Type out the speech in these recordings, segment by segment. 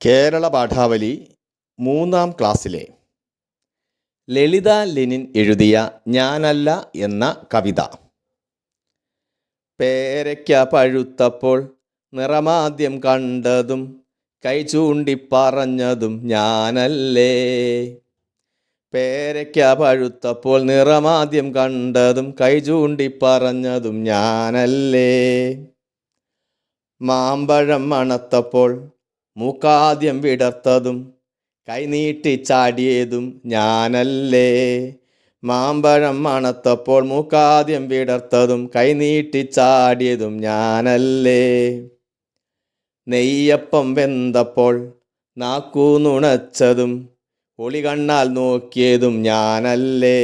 കേരള പാഠാവലി 3-ാം ക്ലാസ്സിലെ ലളിത ലെനിൻ എഴുതിയ ഞാനല്ല എന്ന കവിത. പേരയ്ക്ക പഴുത്തപ്പോൾ നിറമാദ്യം കണ്ടതും കൈ ചൂണ്ടിപ്പറഞ്ഞതും ഞാനല്ലേ. പേരയ്ക്ക പഴുത്തപ്പോൾ നിറമാദ്യം കണ്ടതും കൈ ചൂണ്ടിപ്പറഞ്ഞതും ഞാനല്ലേ. മാമ്പഴം മണത്തപ്പോൾ മൂക്കാദ്യം വിടർത്തതും കൈനീട്ടി ചാടിയതും ഞാനല്ലേ. മാമ്പഴം മണത്തപ്പോൾ മൂക്കാദ്യം വിടർത്തതും കൈനീട്ടി ചാടിയതും ഞാനല്ലേ. നെയ്യപ്പം വെന്തപ്പോൾ നാക്കു നുണച്ചതും ഒളികണ്ണാൽ നോക്കിയതും ഞാനല്ലേ.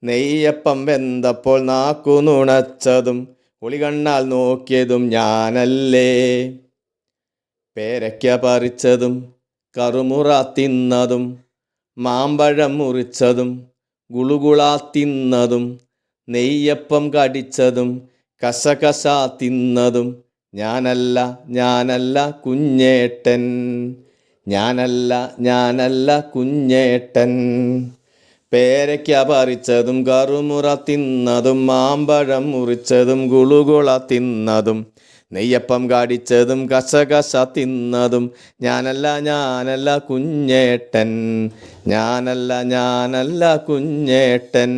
നെയ്യപ്പം വെന്തപ്പോൾ നാക്കു നുണച്ചതും ഒളികണ്ണാൽ നോക്കിയതും ഞാനല്ലേ. പേരയ്ക്ക പറിച്ചതും കറുമുറ തിന്നതും മാമ്പഴം മുറിച്ചതും ഗുളുകുള തിന്നതും നെയ്യപ്പം കടിച്ചതും കശകശ തിന്നതും ഞാനല്ല ഞാനല്ല കുഞ്ഞേട്ടൻ. ഞാനല്ല കുഞ്ഞേട്ടൻ. പേരയ്ക്ക പറിച്ചതും കറുമുറ തിന്നതും മാമ്പഴം മുറിച്ചതും ഗുളുകുള തിന്നതും നെയ്യപ്പം കടിച്ചതും കശകശ തിന്നതും ഞാനല്ല കുഞ്ഞേട്ടൻ. ഞാനല്ല കുഞ്ഞേട്ടൻ.